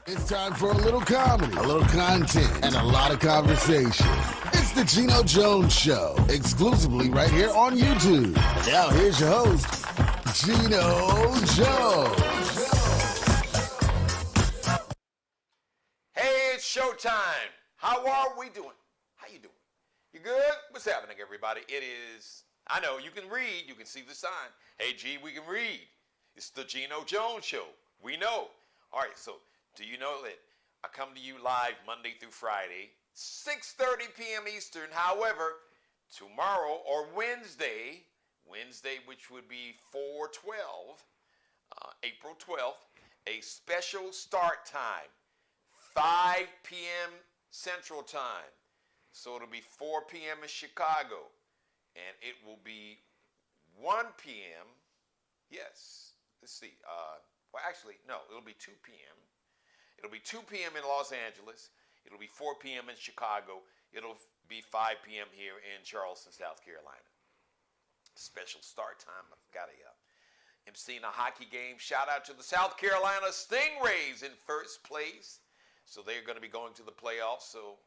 It's time for a little comedy, a little content, and a lot of conversation. It's the Geno Jones Show, exclusively right here on YouTube. And now here's your host, Geno Jones. Hey, it's showtime. How are we doing? How you doing? You good? What's happening, everybody? It is, I know, you can read. You can see the sign. Hey, G, we can read. It's the Geno Jones Show. We know. All right, so do you know that I come to you live Monday through Friday, 6:30 p.m. Eastern. However, tomorrow or Wednesday, which would be 4/12, April 12th, a special start time, 5 p.m. Central Time. So it'll be 4 p.m. in Chicago, and it will be 1 p.m. Yes, let's see. Well, actually, no, it'll be 2 p.m. It'll be 2 p.m. in Los Angeles. It'll be 4 p.m. in Chicago. It'll be 5 p.m. here in Charleston, South Carolina. Special start time. I've got a emceeing a hockey game. Shout out to the South Carolina Stingrays in first place. So they're going to be going to the playoffs. So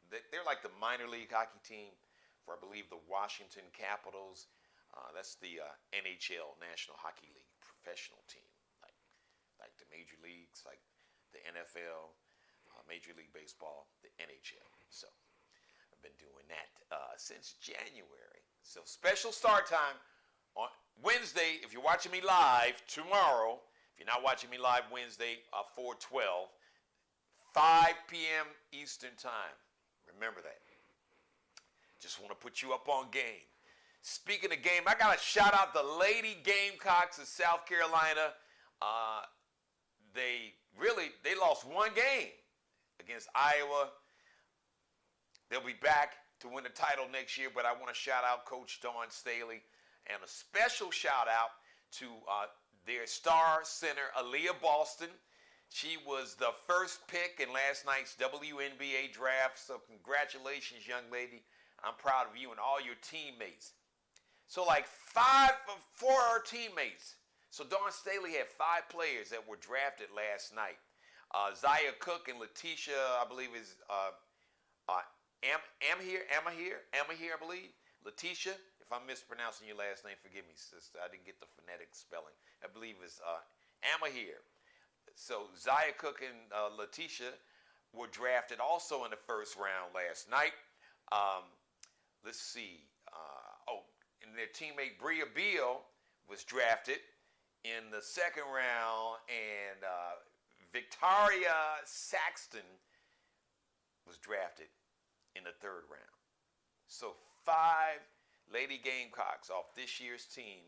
they're like the minor league hockey team for, I believe, the Washington Capitals. That's the NHL, National Hockey League, professional team, like the major leagues, like the NFL, Major League Baseball, the NHL. So I've been doing that since January. So special start time on Wednesday. If you're watching me live tomorrow, if you're not watching me live Wednesday, 4/12, 5 p.m. Eastern Time. Remember that. Just want to put you up on game. Speaking of game, I got to shout out the Lady Gamecocks of South Carolina. They lost one game against Iowa. They'll be back to win the title next year, but I want to shout out Coach Dawn Staley and a special shout out to their star center, Aliyah Boston. She was the first pick in last night's WNBA draft, so congratulations, young lady. I'm proud of you and all your teammates. So like 4 of her teammates. So Dawn Staley had 5 players that were drafted last night. Zaya Cook and Letitia, I believe is Amahir, I believe. Letitia, if I'm mispronouncing your last name, forgive me, sister. I didn't get the phonetic spelling. I believe it's Amahir. So Zaya Cook and Letitia were drafted also in the first round last night. Let's see. And their teammate Bria Beal was drafted in the second round, and Victoria Saxton was drafted in the third round. So 5 Lady Gamecocks off this year's team.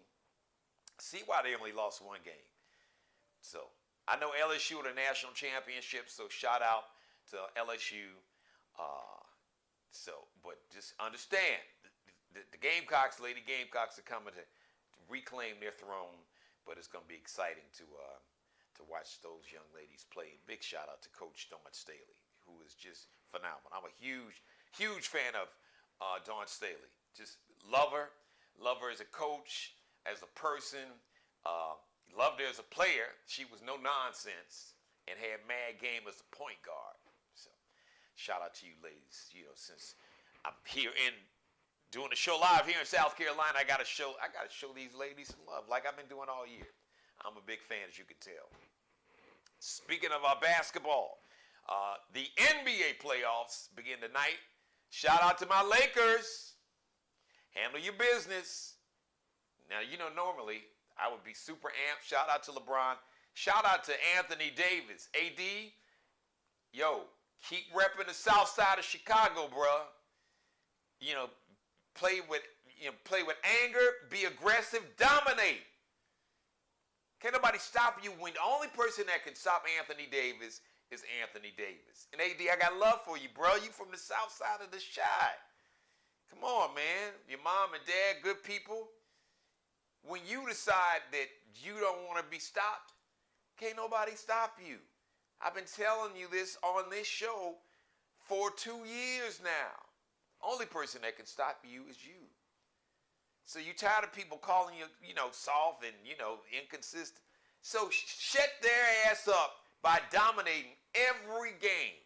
See why they only lost one game. So I know LSU are the national championship, so shout out to LSU. But just understand, the Gamecocks, Lady Gamecocks, are coming to reclaim their throne, but it's going to be exciting to watch those young ladies play. Big shout out to Coach Dawn Staley, who is just phenomenal. I'm a huge fan of Dawn Staley. Just love her as a coach, as a person. Loved her as a player. She was no nonsense and had mad game as a point guard. So shout out to you ladies. You know, since I'm here doing the show live here in South Carolina, I gotta show these ladies some love, like I've been doing all year. I'm a big fan, as you can tell. Speaking of our basketball, the NBA playoffs begin tonight. Shout out to my Lakers. Handle your business. Now, you know, normally I would be super amped. Shout out to LeBron. Shout out to Anthony Davis. AD, yo, keep repping the south side of Chicago, bruh. You know, play with anger, be aggressive, dominate. Can't nobody stop you when the only person that can stop Anthony Davis is Anthony Davis. And AD, I got love for you, bro. You from the south side of the Chi. Come on, man. Your mom and dad, good people. When you decide that you don't want to be stopped, can't nobody stop you. I've been telling you this on this show for 2 years now. Only person that can stop you is you. So you tired of people calling you, soft and, inconsistent. So shut their ass up by dominating every game.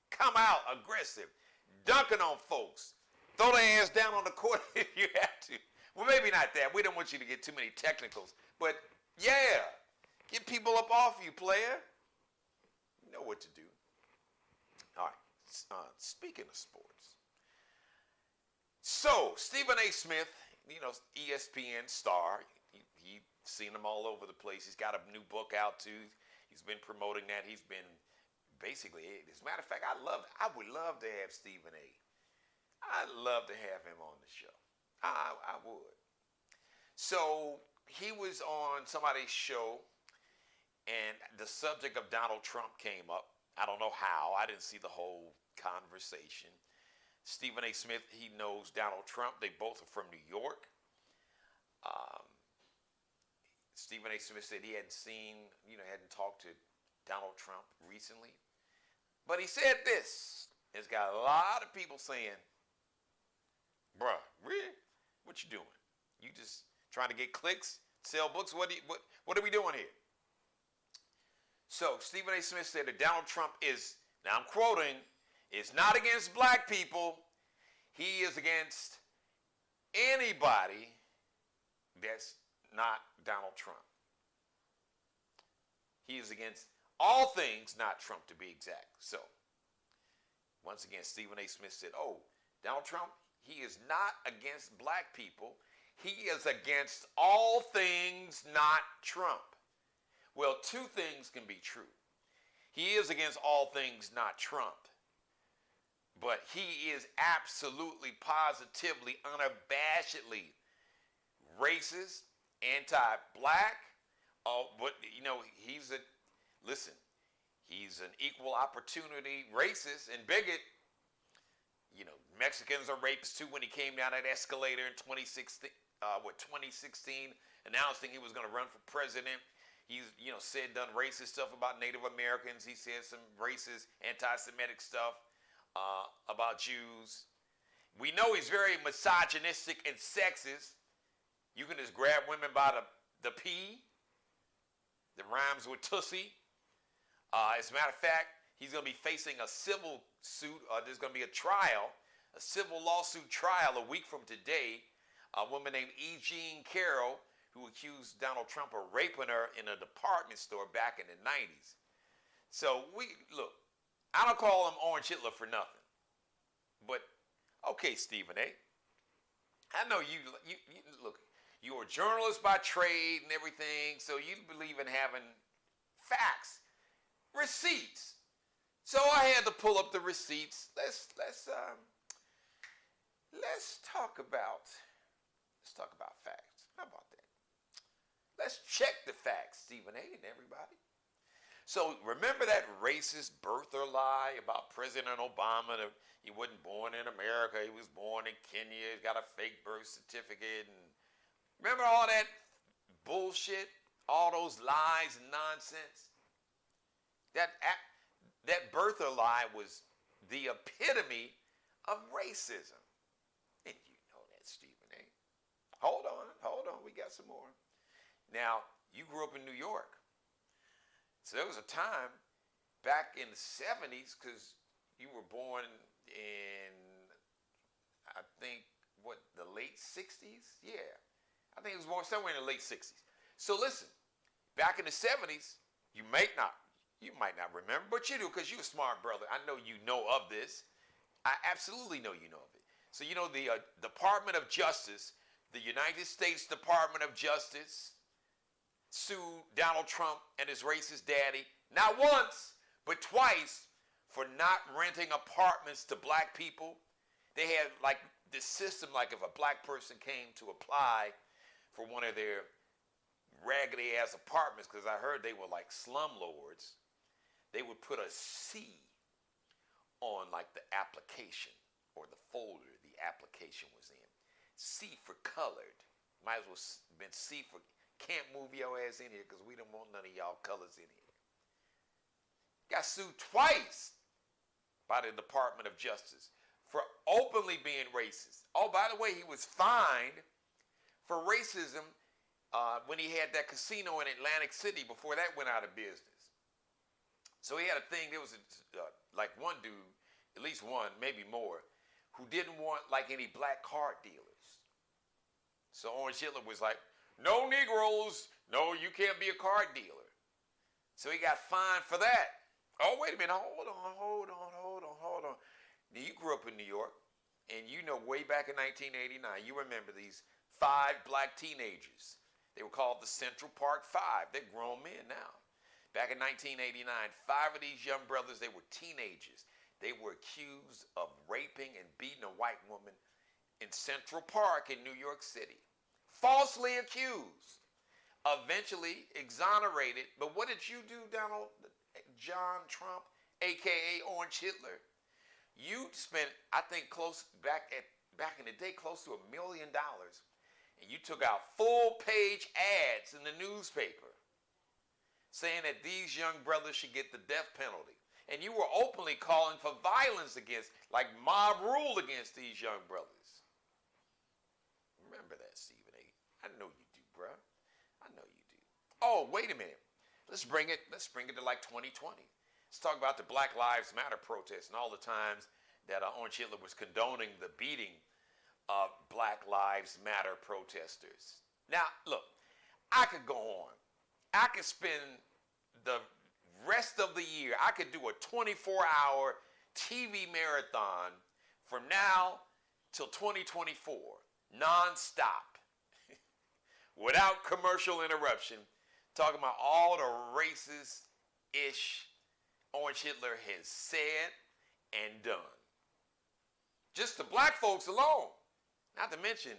Come out aggressive, dunking on folks. Throw their ass down on the court if you have to. Well, maybe not that. We don't want you to get too many technicals. But, yeah, get people up off you, player. You know what to do. All right, speaking of sports. So, Stephen A. Smith, ESPN star, he's seen him all over the place. He's got a new book out, too. He's been promoting that. He's been basically, as a matter of fact, I would love to have Stephen A. I'd love to have him on the show. I would. So he was on somebody's show, and the subject of Donald Trump came up. I don't know how. I didn't see the whole conversation. Stephen A. Smith, he knows Donald Trump. They both are from New York. Stephen A. Smith said he hadn't talked to Donald Trump recently. But he said this. It's got a lot of people saying, bruh, really? What you doing? You just trying to get clicks, sell books? What are we doing here? So Stephen A. Smith said that Donald Trump is, now I'm quoting, is not against black people. He is against anybody that's not Donald Trump. He is against all things not Trump, to be exact. So, once again, Stephen A. Smith said, Donald Trump, he is not against black people. He is against all things not Trump. Well, two things can be true. He is against all things not Trump. But he is absolutely, positively, unabashedly racist, anti-black. He's an equal opportunity racist and bigot. Mexicans are rapists too. When he came down that escalator in 2016, announcing he was going to run for president, he's, done racist stuff about Native Americans. He said some racist, anti-Semitic stuff about Jews. We know he's very misogynistic and sexist. You can just grab women by the P that rhymes with Tussie. As a matter of fact, he's going to be facing a civil suit. There's going to be a trial, a civil lawsuit trial a week from today. A woman named E. Jean Carroll, who accused Donald Trump of raping her in a department store back in the 90s. So look, I don't call him Orange Hitler for nothing. But, okay, Stephen A. I know you look, you're a journalist by trade and everything, so you believe in having facts, receipts. So I had to pull up the receipts. Let's talk about facts. How about that? Let's check the facts, Stephen A. and everybody. So remember that racist birther lie about President Obama? He wasn't born in America. He was born in Kenya. He's got a fake birth certificate. And remember all that bullshit? All those lies and nonsense? That birther lie was the epitome of racism. And you know that, Stephen A. Hold on. We got some more. Now, you grew up in New York. So there was a time back in the 70s, because you were born in, I think, the late 60s? Yeah. I think it was born somewhere in the late 60s. So listen, back in the 70s, you might not remember, but you do, because you're a smart brother. I know you know of this. I absolutely know you know of it. So you know the Department of Justice, the United States Department of Justice, sued Donald Trump and his racist daddy, not once, but twice, for not renting apartments to black people. They had like this system, like if a black person came to apply for one of their raggedy ass apartments, because I heard they were like slumlords, they would put a C on like the application or the folder the application was in. C for colored. Might as well been C for can't move your ass in here because we don't want none of y'all colors in here. Got sued twice by the Department of Justice for openly being racist. Oh, by the way, he was fined for racism when he had that casino in Atlantic City before that went out of business. So he had a thing. There was like one dude, at least one, maybe more, who didn't want like any black card dealers. So Orange Hitler was like, no Negroes, no, you can't be a card dealer. So he got fined for that. Oh, wait a minute, hold on. Now, you grew up in New York, and you know way back in 1989, you remember these 5 black teenagers. They were called the Central Park 5. They're grown men now. Back in 1989, 5 of these young brothers, they were teenagers. They were accused of raping and beating a white woman in Central Park in New York City. Falsely accused. Eventually exonerated. But what did you do, Donald John Trump, a.k.a. Orange Hitler? You spent, I think, back in the day, close to $1 million. And you took out full-page ads in the newspaper saying that these young brothers should get the death penalty. And you were openly calling for violence against, like mob rule against these young brothers. Remember that, Stephen A. I know you do, bruh. I know you do. Oh, wait a minute. Let's bring it to like 2020. Let's talk about the Black Lives Matter protests and all the times that Orange Hitler was condoning the beating of Black Lives Matter protesters. Now, look, I could go on. I could spend the rest of the year, I could do a 24-hour TV marathon from now till 2024, nonstop, without commercial interruption, talking about all the racist-ish Orange Hitler has said and done. Just the black folks alone, not to mention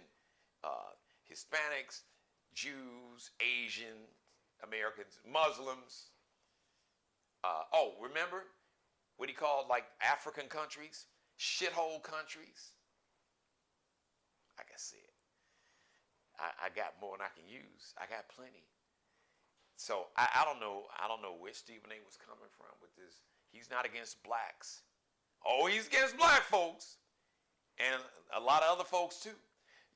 Hispanics, Jews, Asian Americans, Muslims. Remember what he called like African countries? Shithole countries. Like I said, I got more than I can use. I got plenty. So I don't know where Stephen A. was coming from with this. He's not against blacks. Oh, he's against black folks. And a lot of other folks too.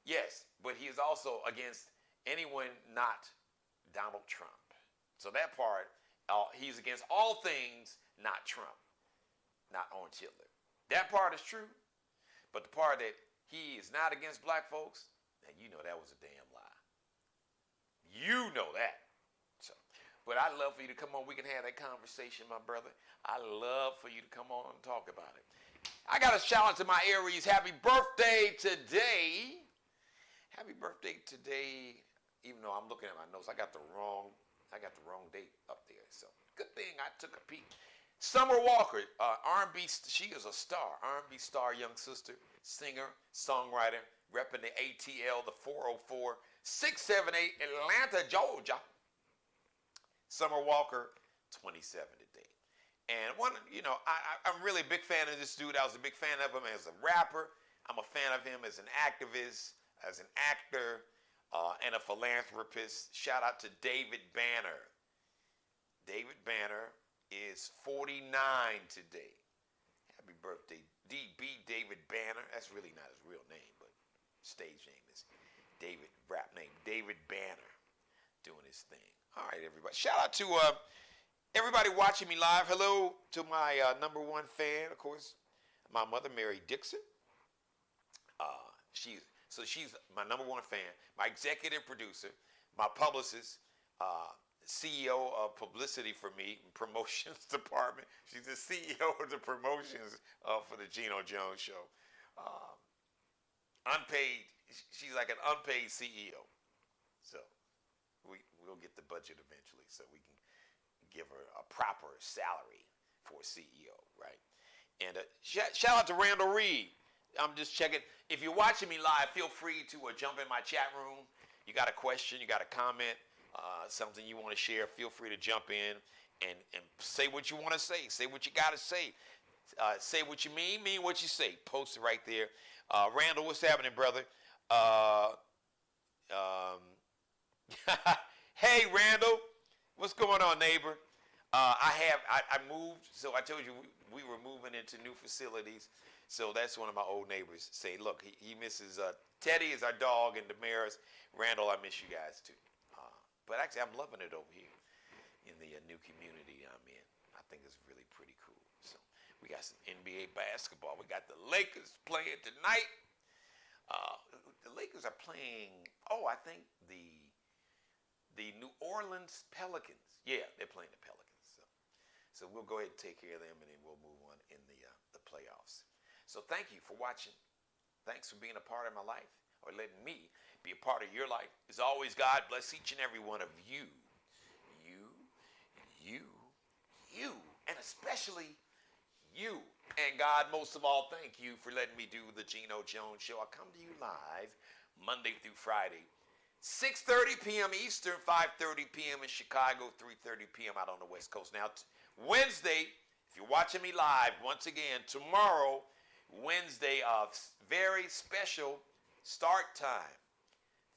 Yes, but he is also against anyone not Donald Trump. So that part, he's against all things not Trump, not Orange Hitler. That part is true. But the part that he is not against black folks, now you know that was a damn lie. You know that. So, but I'd love for you to come on. We can have that conversation, my brother. I'd love for you to come on and talk about it. I got a shout out to my Aries. Happy birthday today. Happy birthday today. Even though I'm looking at my notes, I got the wrong date up there. So good thing I took a peek. Summer Walker, R&B, she is a star. R&B star, young sister, singer, songwriter, repping the ATL, the 404, 678, Atlanta, Georgia. Summer Walker, 27 today. And I'm really a big fan of this dude. I was a big fan of him as a rapper. I'm a fan of him as an activist, as an actor, and a philanthropist. Shout out to David Banner. David Banner is 49 today. Happy birthday, DB David Banner. That's really not his real name, but stage name is David, rap name, David Banner, doing his thing. All right, everybody. Shout out to everybody watching me live. Hello to my number one fan, of course, my mother, Mary Dixon. She's my number one fan, my executive producer, my publicist, CEO of publicity for me, promotions department. She's the CEO of the promotions for the Geno Jones Show. Unpaid, she's like an unpaid CEO. So we'll get the budget eventually so we can give her a proper salary for a CEO, right? And shout out to Randall Reed. I'm just checking. If you're watching me live, feel free to jump in my chat room. You got a question, you got a comment, something you want to share, feel free to jump in and say what you want to say. Say what you got to say. Say what you mean what you say. Post it right there. Randall, what's happening, brother? Hey, Randall. What's going on, neighbor? I moved, so I told you we were moving into new facilities. So that's one of my old neighbors saying, look, he misses Teddy is our dog, and Damaris, Randall, I miss you guys too. But actually, I'm loving it over here in the new community I'm in. I think it's really pretty cool. So we got some NBA basketball. We got the Lakers playing tonight. The Lakers are playing, I think the New Orleans Pelicans. Yeah, they're playing the Pelicans. So we'll go ahead and take care of them, and then we'll move on in the playoffs. So thank you for watching. Thanks for being a part of my life, or letting me be a part of your life. As always, God bless each and every one of you. You, and especially you. And God, most of all, thank you for letting me do the Geno Jones Show. I come to you live Monday through Friday, 6:30 p.m. Eastern, 5:30 p.m. in Chicago, 3:30 p.m. out on the West Coast. Now, Wednesday, if you're watching me live, once again, tomorrow, Wednesday, very special start time,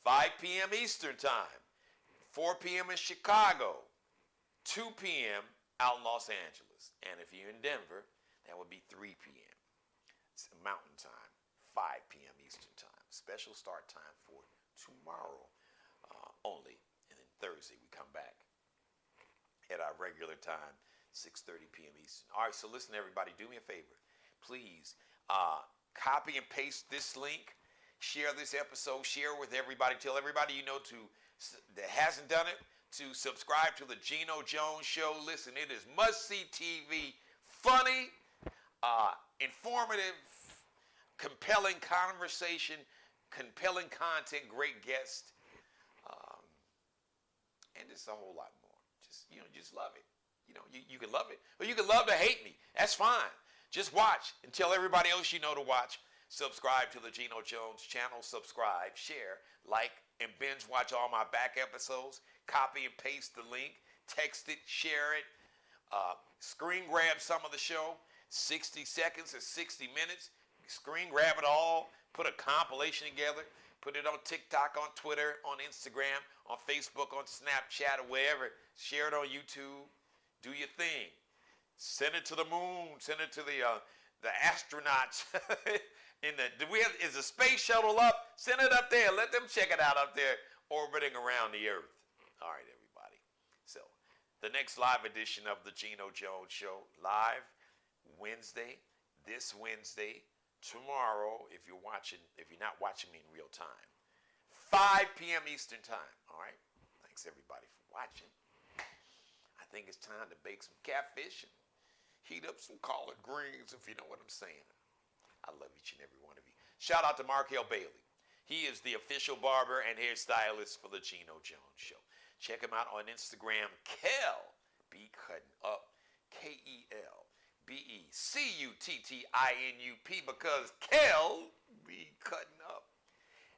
5 p.m. Eastern time, 4 p.m. in Chicago, 2 p.m. out in Los Angeles. And if you're in Denver, that would be 3 p.m. It's Mountain Time, 5 p.m. Eastern Time. Special start time for tomorrow only. And then Thursday we come back at our regular time, 6:30 p.m. Eastern. All right, so listen, everybody, do me a favor. Please copy and paste this link. Share this episode. Share with everybody. Tell everybody you know that hasn't done it to subscribe to the Geno Jones Show. Listen, it is must-see TV, funny, informative, compelling conversation, compelling content, great guest, and just a whole lot more. Just love it. You can love it, or you can love to hate me. That's fine. Just watch and tell everybody else you know to watch. Subscribe to the Geno Jones channel. Subscribe, share, like, and binge watch all my back episodes. Copy and paste the link. Text it, share it. Screen grab some of the show. 60 seconds or 60 minutes. Screen grab it all. Put a compilation together. Put it on TikTok, on Twitter, on Instagram, on Facebook, on Snapchat, or wherever. Share it on YouTube. Do your thing. Send it to the moon. Send it to the astronauts. Is the space shuttle up? Send it up there. Let them check it out up there, orbiting around the Earth. All right, everybody. So the next live edition of the Geno Jones Show, live Wednesday, this Wednesday, tomorrow, if you're not watching me in real time, 5 p.m. Eastern time. All right. Thanks everybody for watching. I think it's time to bake some catfish and heat up some collard greens, if you know what I'm saying. I love each and every one of you. Shout out to Markel Bailey. He is the official barber and hairstylist for the Geno Jones Show. Check him out on Instagram, Kel be cutting up, KELBECUTTINUP, because Kel be cutting up.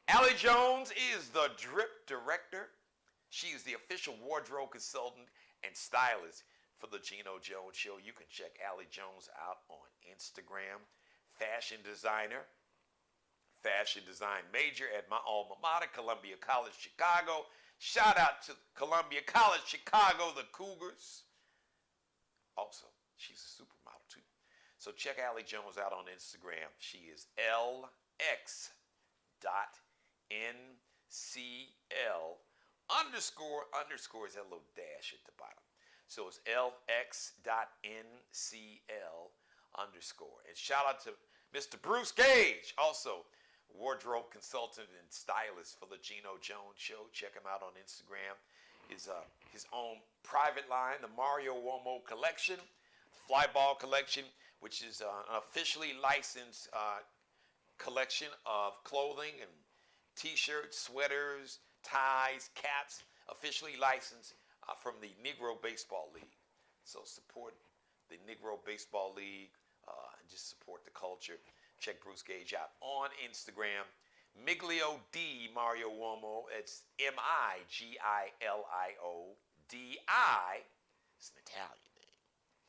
Aliyah Jones is the drip director. She is the official wardrobe consultant and stylist for the Geno Jones Show. You can check Aliyah Jones out on Instagram. Fashion design major at my alma mater, Columbia College, Chicago. Shout out to Columbia College, Chicago, the Cougars. Also, she's a supermodel too. So check Aliyah Jones out on Instagram. She is LX.NCL underscore is that little dash at the bottom. So it's LX.NCL underscore. And shout out to Mr. Bruce Gage, also wardrobe consultant and stylist for the Geno Jones Show. Check him out on Instagram. His own private line, the Mario Uomo collection, Flyball collection, which is an officially licensed collection of clothing and t-shirts, sweaters, ties, caps, officially licensed from the Negro Baseball League. So support the Negro Baseball League. And just support the culture. Check Bruce Gage out on Instagram. Miglio D Mario Uomo. It's MIGILIODI. It's an Italian name.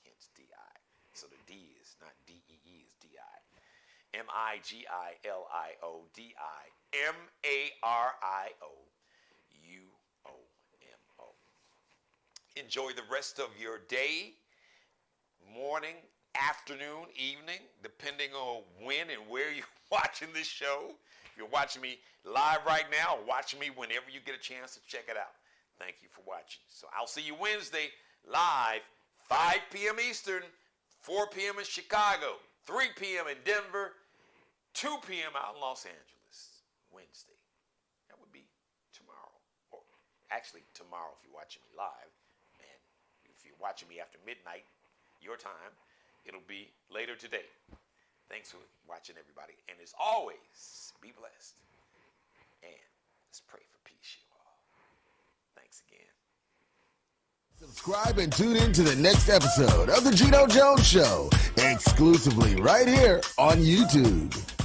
Hence D-I. So the D is not D-E-E, it's D-I. MIGILIODI. MARIOUOMO. Enjoy the rest of your day, morning, afternoon, evening, depending on when and where you're watching this show. If you're watching me live right now, watch me whenever you get a chance to check it out. Thank you for watching. So I'll see you Wednesday live, 5 p.m. Eastern, 4 p.m. in Chicago, 3 p.m. in Denver, 2 p.m. out in Los Angeles, Wednesday. That would be tomorrow. Or actually, tomorrow if you're watching me live. And if you're watching me after midnight, your time, it'll be later today. Thanks for watching, everybody. And as always, be blessed. And let's pray for peace, you all. Thanks again. Subscribe and tune in to the next episode of The Geno Jones Show, exclusively right here on YouTube.